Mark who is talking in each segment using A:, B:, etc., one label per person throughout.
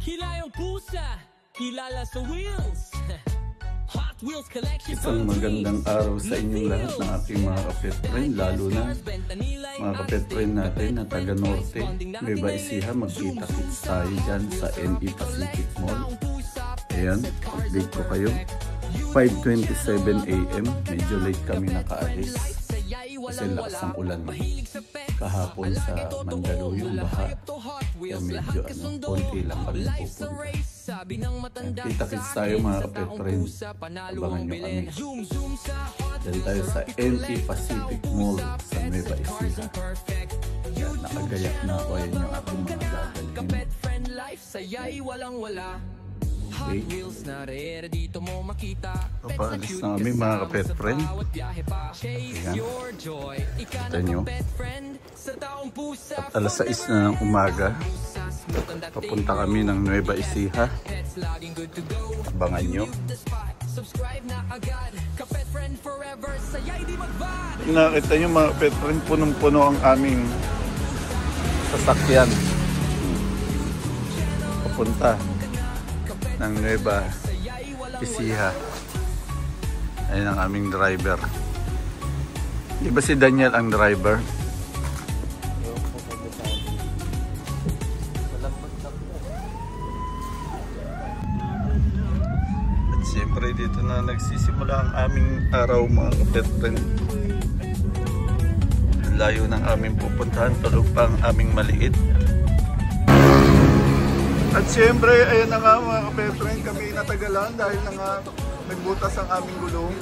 A: Kilayang pusa, kilala sa wheels. Hot Wheels collection.
B: Isang magandang araw sa inyong lahat ng aking mga kapetren, lalo na mga kapetren natin na taga Norte, Nueva Ecija. Magkita-kits tayo dyan sa NE Pacific Mall. Ayan, update ko kayo. 5:27 AM, medyo late kami nakaalis kasi lakas ng ulan kahapon sa Mandaluyong baha, kaya medyo konti lang kami pupunta. Kita-kits tayo mga kapetren, abangan nyo kami. Dahil tayo sa NE Pacific Mall sa Nueva Ecija. Nakagayak na ako, ayan yung aking mga gagalhin. Okay. Papaalis na kami mga kapetren. Ayan, kita nyo. At alas 6 na ng umaga, papunta kami ng Nueva Ecija. Abangan nyo. Nakita nyo mga kapetren, punong-puno ang aming sasakyan papunta ng Nueva Ecija. Ayun ang aming driver. Di ba si Daniel ang driver? At siyempre dito na nagsisimula ang aming araw mga kapetren. Layo ng aming pupuntahan, tulog pa ang aming maliit. At siyempre, ayan na nga mga kapetren, kami natagalan dahil na nga nagbutas ang aming gulong.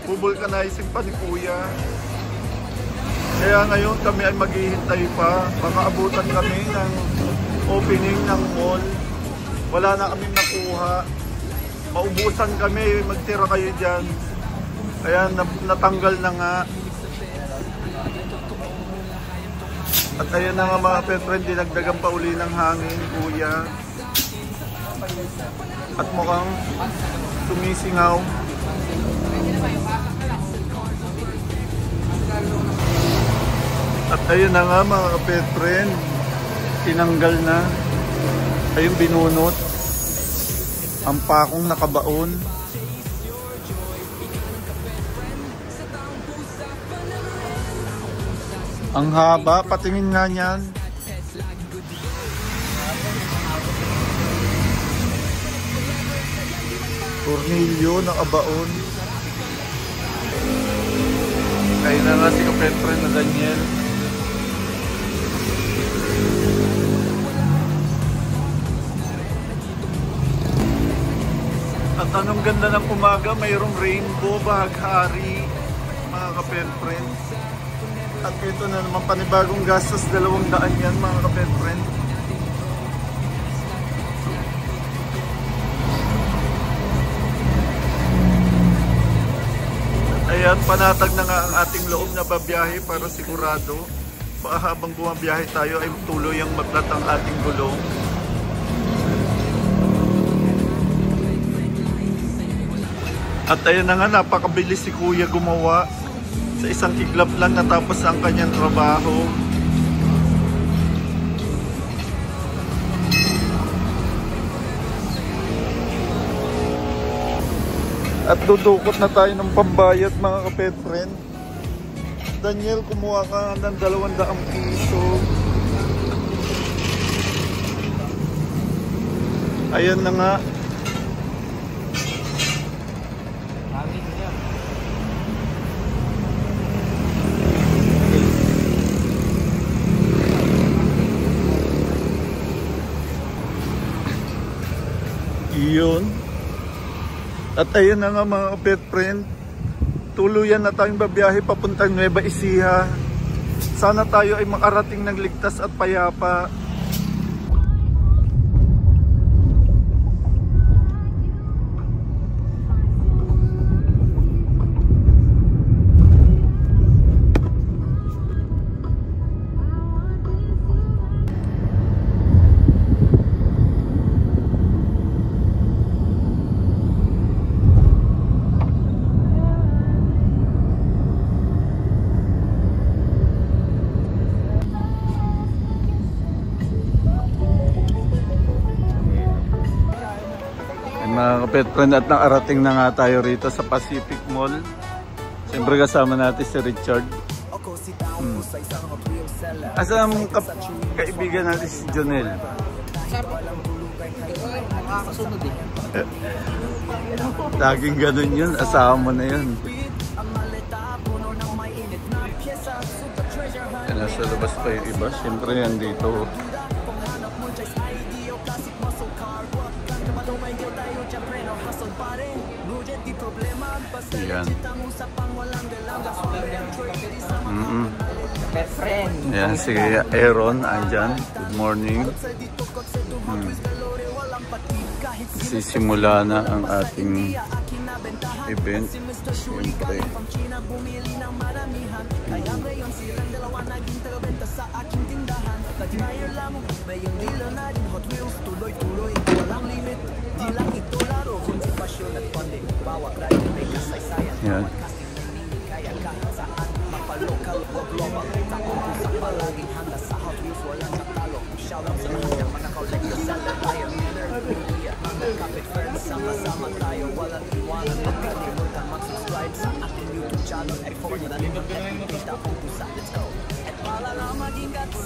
B: Bubulkanizing pa ni Kuya. Kaya ngayon kami ay maghihintay pa. Makaabutan kami ng opening ng mall. Wala na kami nakuha. Maubusan kami, magtira kayo dyan. Kaya natanggal na nga. At ayan na nga mga kapetren, dinagdagan pa uli ng hangin, Kuya. At mukhang sumisingaw. At ayun na nga mga kapetren, tinanggal na. Ayun binunot ang pakong nakabaon. Ang haba, patingin nga niyan. Tornilyo ng abaon. Ayun na nga si kapetren na Daniel. At anong ganda ng umaga, mayroong rainbow, bahaghari mga kapetren. At ito na naman panibagong gastos, 200 yan mga kapetren. Ayan, panatag na nga ang ating loob na babiyahe para sigurado. Baka habang bumabiyahe tayo ay tuloy ang maglat ang ating gulong. At ayun na nga, napakabilis si Kuya gumawa. Sa isang iglap lang natapos ang kanyang trabaho. At dudukot na tayo ng pambayad mga kapetren. Daniel, kumuha ka ng 200 piso. Ayan na nga. Iyon. At ayun na nga mga kapetren, tuluyan na tayong babiyahe papuntang Nueva Ecija. Sana tayo ay makarating ng ligtas at payapa. mga kapet friend, at nakarating na nga tayo rito sa Pacific Mall. Siyempre kasama natin si Richard. Asa ang kaibigan natin si Jonel? Laging ganun yun, asawa mo na yun. Nasa labas pa yung iba, siyempre yan dito. Yan. Yan si Aaron, andyan. Good morning. Sisimula na ang ating event. Siyempre. Yan.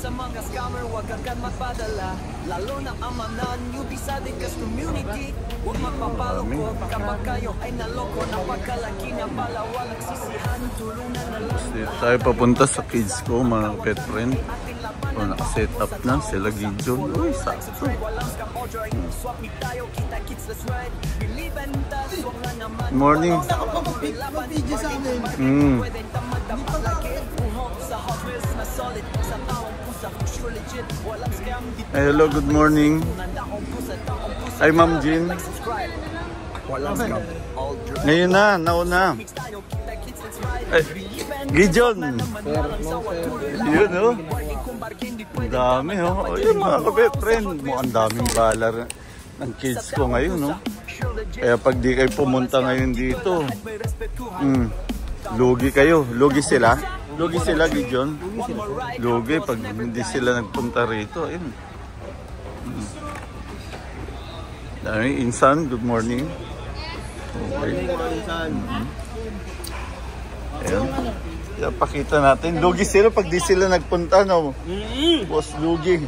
A: Sa mga scammer, huwag agad magpadala. Lalo na amanan, yung bisa din kas community. Huwag magpapaloko kapag kayo ay naloko. Napagkalaki na bala, walang sisihan. Tulungan na lang.
B: Dito tayo papunta sa kids ko, mga pet friend. O, nakaset up na sila Gideon. Uy, sakto. Morning. Hello, good morning. Hi, Ma'am Jean. Ngayon na, nauna. Gideon. Yun, oh. Ang dami, oh. Ayun, mga kapet friend. Ang daming balar ng kids ko ngayon, no? Kaya pag di kayo pumunta ngayon dito, lugi kayo. Lugi sila. Lugi sila, Gideon. Lugi pag hindi sila nagpunta rito. Ayun. Dami, Insan, good morning. Okay. Ayan. Kaya pakita natin. Lugi sila pag di sila nagpunta, no? Boss, lugi.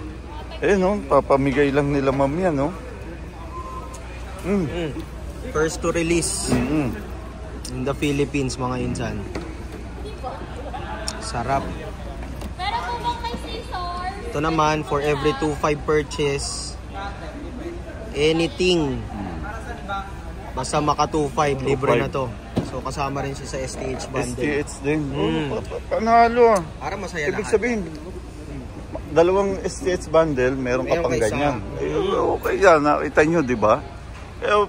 B: Ayun, no? Papamigay lang nila, ma'am, yan, no?
C: First to release in the Philippines, mga Insan. Sarap. Ito naman, for every 2.5 purchase, anything, basta maka 2.5, libre na to. So kasama rin siya sa STH bundle.
B: STH din. Panalo.
C: Para masaya
B: Ibig
C: lahat.
B: sabihin, dalawang STH bundle, meron ka pang ganyan. Okay yan, nakita nyo, di ba? Kaya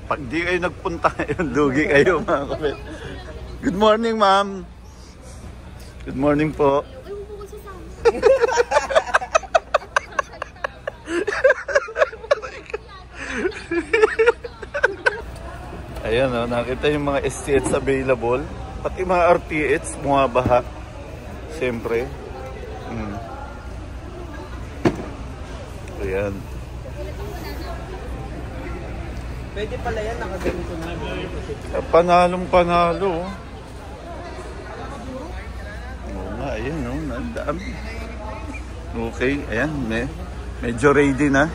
B: pag di kayo nagpunta ngayon, lugi kayo, mga kapit. Good morning, ma'am. Good morning po. Ayan, oh, nakita yung mga STH available. Pati mga RTH, bumabaha. Siyempre. Ayan.
C: Pwede pala yan, nakaganito na.
B: Panalong-panalo. Oo nga, ayan, no? Nandami. Okay, ayan. Medyo ready na.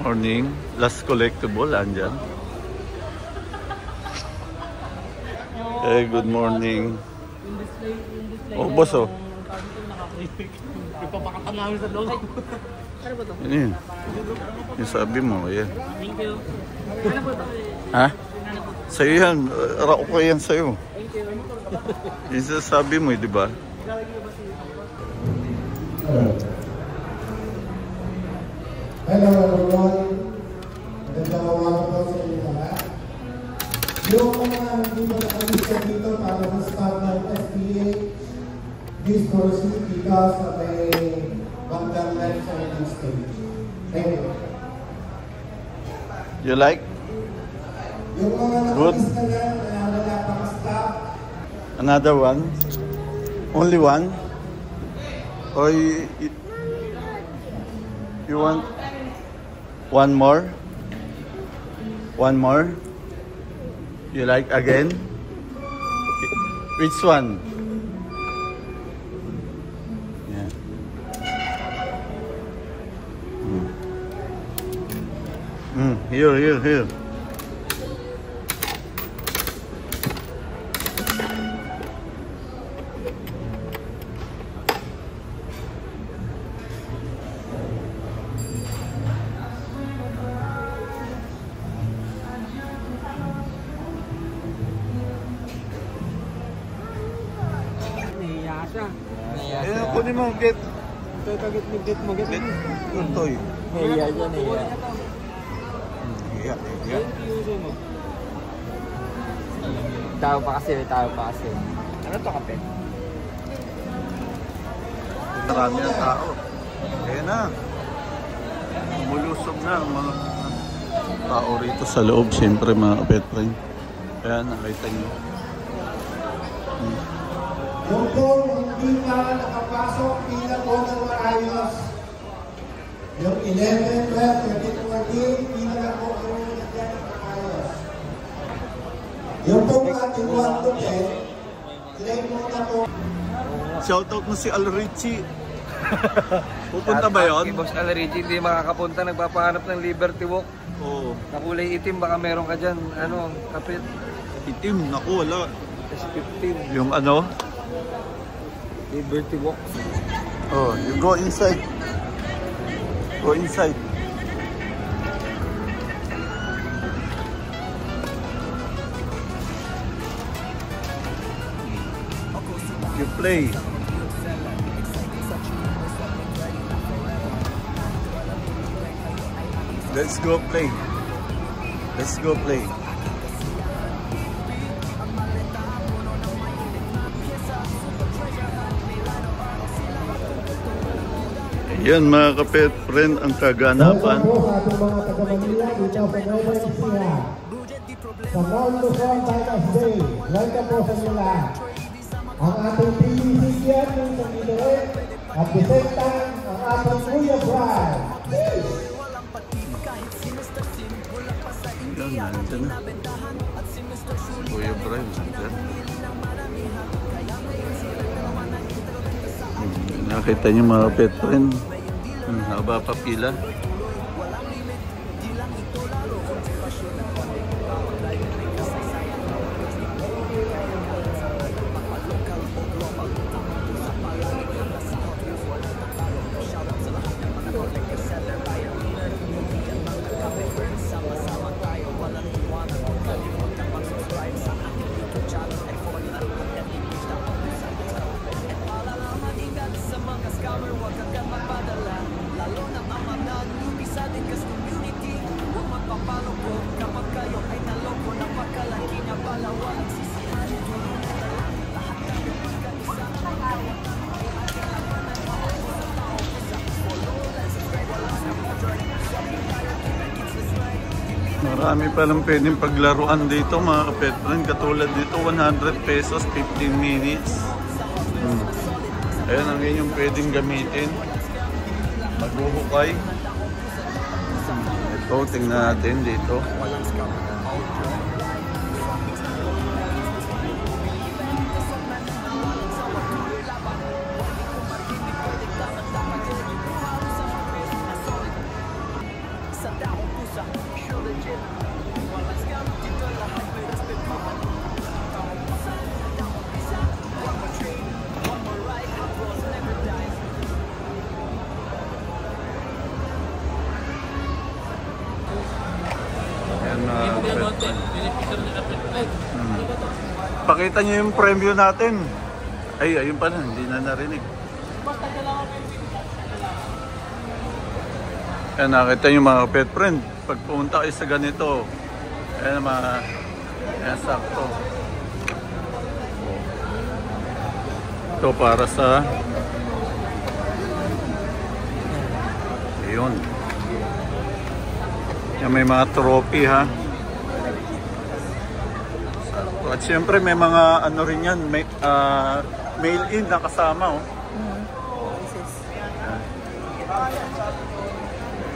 B: Morning. Last collectible, andyan. Hey, good morning. Oh, boss, oh.
A: Ipapakatan namin sa loob. Ano ba ito?
B: Ano yun? Yung sabi mo, yan.
A: Thank you. Ano ba ito?
B: Ha? Sa'yo yan. Rako ko yan sa'yo.
A: Thank you.
B: Yung sasabi mo, di ba?
D: Hello everyone. Magandang umaga po sa inyo lahat. Yung mga hindi mo nakalista dito para ma-start ng SPA, please proceed because of a bandang left side ng stage. Thank you.
B: You like?
D: Yung mga nakalista na wala pang stop.
B: Another one? Only one? Or you want one more? One more? You like again? Which one? Yeah. Here. Eh, kunin mo, get.
C: Get mo.
B: Yung toy.
C: Iya dyan, iya.
B: Iya.
C: Tao pa kasi. Ano to, kape?
B: Marami ang tao. Kaya na. Umulusog na ang mga tao rito sa loob. Siyempre mga pet friend. Kaya nakita nyo.
D: Yung po, hindi pa nakapasok, pila po ng maayos. Yung 11, 12, 13, 14, pila na po kayo nagyan ng maayos. Yung po ating 1 to 10, claim mo na po.
B: Shoutout mo si Alrichi. Pupunta ba yun?
E: Si Boss Alrichi hindi makakapunta, nagpapahanap ng Liberty Walk.
B: Oo.
E: Na kulay itim, baka meron ka dyan, kapit.
B: Itim, naku wala.
E: S15.
B: Yung ano?
E: Liberty Walk.
B: Oh, you go inside. Go inside. You play. Let's go play. Let's go play. Yan mga ka-pet friend ang kaganapan.
D: Welcome po sa ating mga taga-Manila dito sa Nueva Ecija. Sa Mount Luzon Bikers Day. Welcome po sa inyo lahat. Ang ating PBC yan yung sa Mineret at the same time ang ating Kuya Brad.
B: Yan, nandyan na. Kuya Brian, nandyan. Nakita niyo mga pet friend. Haba pa pila. Marami palang pwedeng paglaruan dito mga ka-pet friend. Katulad dito 100 pesos, 15 minutes. Ayan ang inyong pwedeng gamitin. Maghuhukay. Ito, tingnan natin dito. Pakita nyo yung premyo natin. Ay, ayun pala, hindi na narinig. Ayan, nakita nyo mga pet friend. Pag pumunta kayo sa ganito, ayan mga, ayan sakto. Ito para sa, ayun. Yan, may mga trophy ha. At syempre may mga ano rin yan, may mail-in na kasama, oh.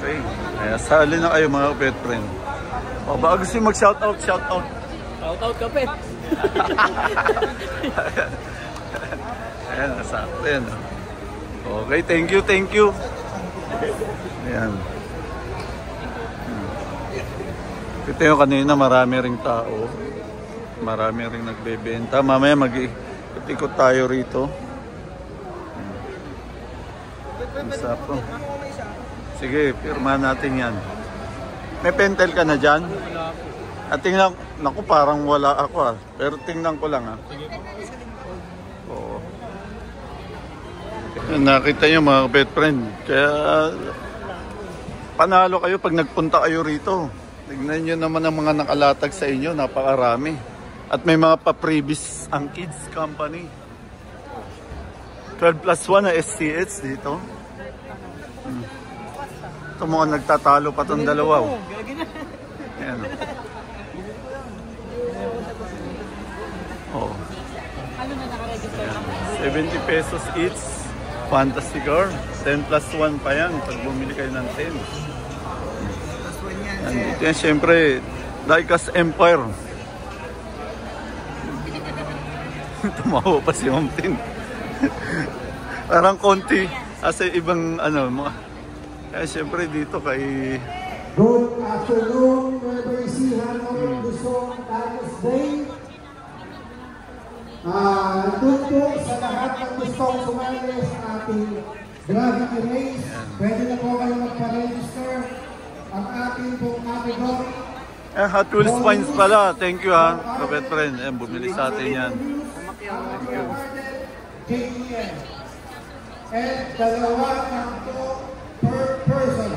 B: Okay. Kaya sali na kayo mga pet friend. O, baka gusto nyo mag-shoutout, shoutout.
F: Shoutout ka, pet.
B: Ayan, nasakto yan. Okay, thank you, thank you. Ayan. Ito yung kanina, marami ring tao. Marami ring nagbebenta. Mamaya mag-ikot tayo rito. Masarap to. Sige, pirma natin yan. May pentel ka na dyan? At tingnan, naku parang wala ako ah. Pero tingnan ko lang ah. Oo. Nakita nyo mga pet friend. Kaya panalo kayo pag nagpunta kayo rito. Tignan nyo naman ang mga nakalatag sa inyo. Napakarami. At may mga pa-previous ang kids company. 12+1 na STH dito. Ito mga nagtatalo pa itong dalawa. Ayan. Oh. 70 pesos each. Fantasy car. 10+1 pa yan pag bumili kayo ng 10. Ito yan syempre Diecast Empire. Tumawa pa si Ma'am Tin. Parang konti kasi ibang ano mga. Kaya syempre dito kay
D: Good afternoon, Nueva Ecija, Luzon, Tagus Day. Doon po sa lahat ng gustong sumali sa ating Gravity Race, pwede na po kayo magpa-register. Ang ating pong category.
B: Hot Wheels points pala. Thank you ha, kapet friend. Bumili sa atin yan. Thank you.
D: KTM. And dalawa lang po per person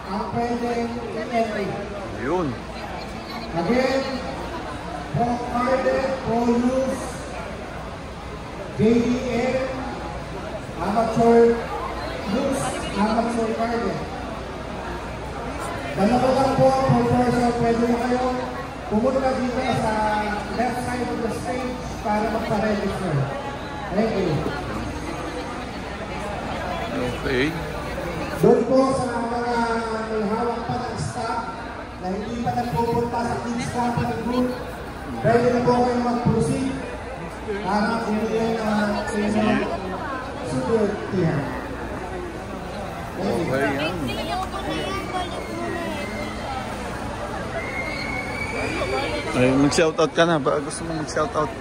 D: ang pwedeng i-entry.
B: Yun.
D: Again, Pro Carded, Pro Use, JDM, Amateur Use, Amateur Carded. Dalawa lang po per person, pwede na kayo pumunta dito sa left side of the stage para magpa-register. Thank you.
B: Okay.
D: Doon po sa mga may hawak pa ng stock na hindi pa nagpupunta sa Kids Company Group, pwede na po kayo mag-proceed para bumili ng inyong security.
B: Okay yan. Ay, mag-shoutout ka na. Ba gusto mo mag-shoutout?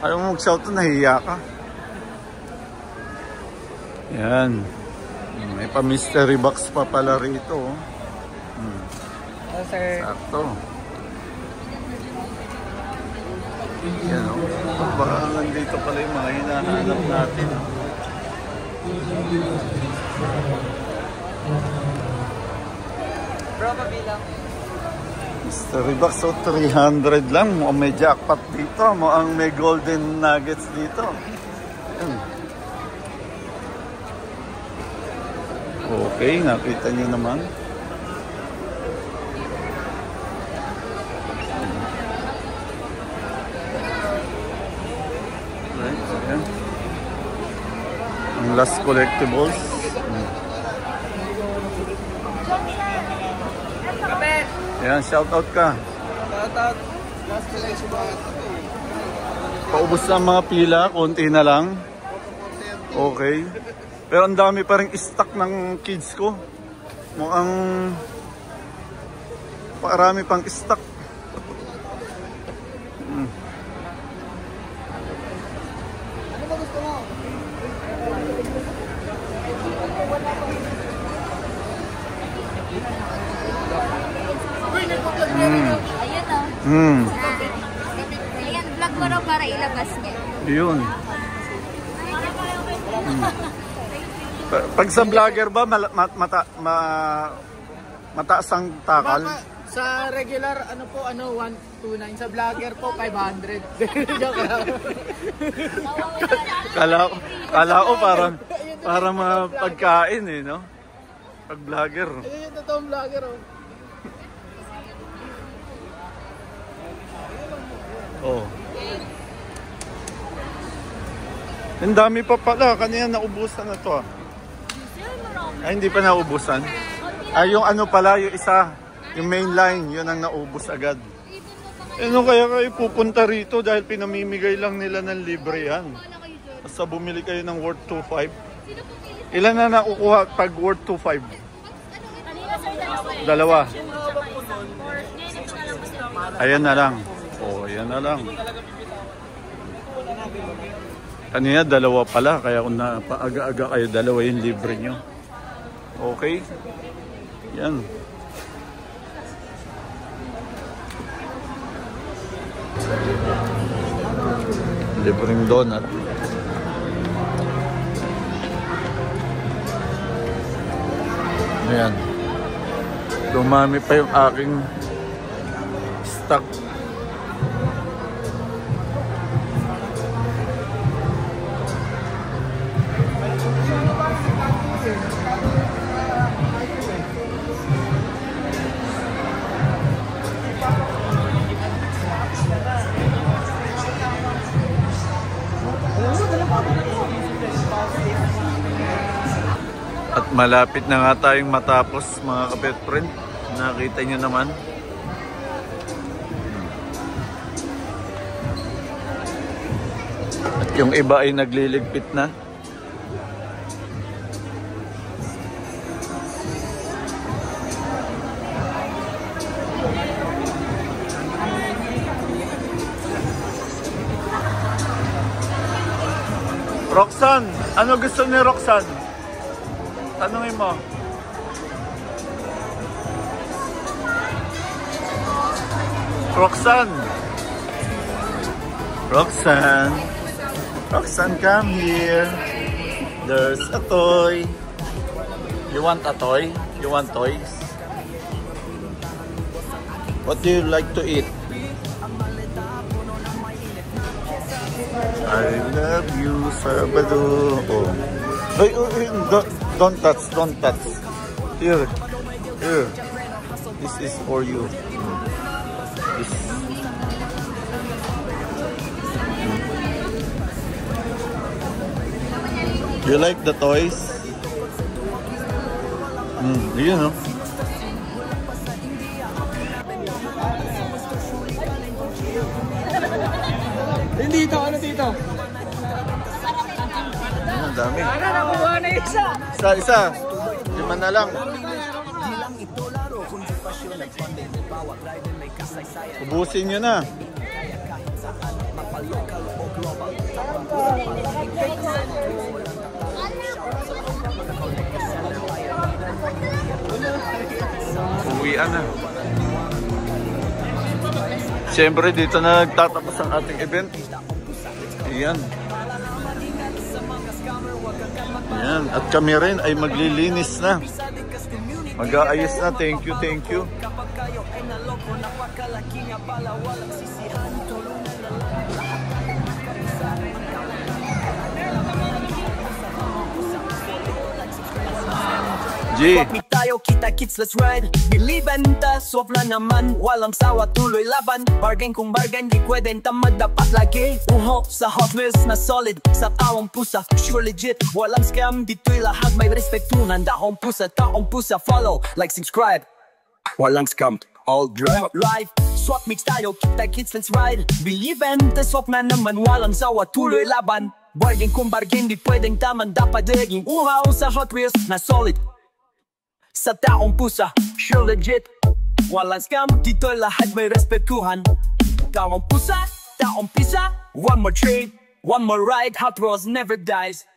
B: Ayaw mo mag-shoutout, nahiya ka. Yan. May pa-mystery box pa pala rito.
F: Oh, sir.
B: Sakto. Yan o. Baka nandito pala yung mga hinahanap natin.
F: Bro, pabilang.
B: Mystery box o 300 lang. Mukhang may jackpot dito. Mukhang may golden nuggets dito. Yan. Okay, nakita nyo naman. Right, ayan. Ang last collectibles. Ayan, shout out ka.
F: Shoutout. Last collectibles.
B: Paubos na ang mga pila, konti na lang. Okay. Pero ang dami pa rin stock ng kids ko. Mukhang parami pang stock.
F: Ano ba gusto mo?
G: Ayun o. Ayan, vlog mo raw para ilabas niya.
B: Yun. Pag sa vlogger ba, mataas ang takal?
F: Sa regular, ano po, 129. Sa vlogger po, 500. Joke lang.
B: Kala ko parang mapagkain eh, no? Pag vlogger.
F: Ayun yung totoong vlogger, oh.
B: Oh. Ang dami pa pala. Kanina naubusan na to. Ay, hindi pa naubusan. Ay, yung ano pala, yung isa, yung main line, yun ang naubos agad. Ano kaya kayo pupunta rito dahil pinamimigay lang nila ng libre yan? Basta bumili kayo ng worth 2.5. Ilan na nakukuha pag worth 2.5? Dalawa. Ayan na lang. Oh, ayan na lang. Kanina dalawa pala, kaya kung napaaga-aga kayo, dalawa yung libre nyo. Okay? Yan. Libreng donut. Ayan. Dumami pa yung aking stock. At malapit na nga tayong matapos mga ka-pet friend. Nakita nyo naman. At yung iba ay nagliligpit na. Roxanne, ano gusto ni Roxanne? Tanungin mo. Roxanne. Roxanne. Roxanne, come here. There's a toy. You want a toy? You want toys? What do you like to eat? I love you, Sabado. Oh. Hey, don't touch, don't touch. Here, here. This is for you. This. You like the toys? You know.
F: Dito, ano dito?
B: Ang dami.
F: Nakuha na isa.
B: Isa. 5 na lang. Ubusin nyo na. Uwian na. Siyempre dito na nagtatapos ang ating event. Ayan. Ayan. At kami rin ay maglilinis na. Mag-aayos na. Thank you, thank you. G.
A: Tayo kita-kits, let's ride. Biliban ta, swapla naman. Walang sawa, tuloy laban. Bargain kung bargain, di pwedeng tamad. Dapat lagi uho sa Hot Wheels na solid. Sa taong pusa, sure legit. Walang scam, dito'y lahat may respektuhan. Taong pusa, follow, like, subscribe. Walang scam, all drive life. Swap mix tayo, kita-kits, let's ride. Biliban ta, swap na naman. Walang sawa, tuloy laban. Bargain kung bargain, di pwedeng taman. Dapat laging uhaw sa Hot Wheels na solid. Sa taong pusa, sure legit. Walang scam, dito lahat may respetuhan. Taong pusa, one more trade, one more ride. Hot Wheels never dies.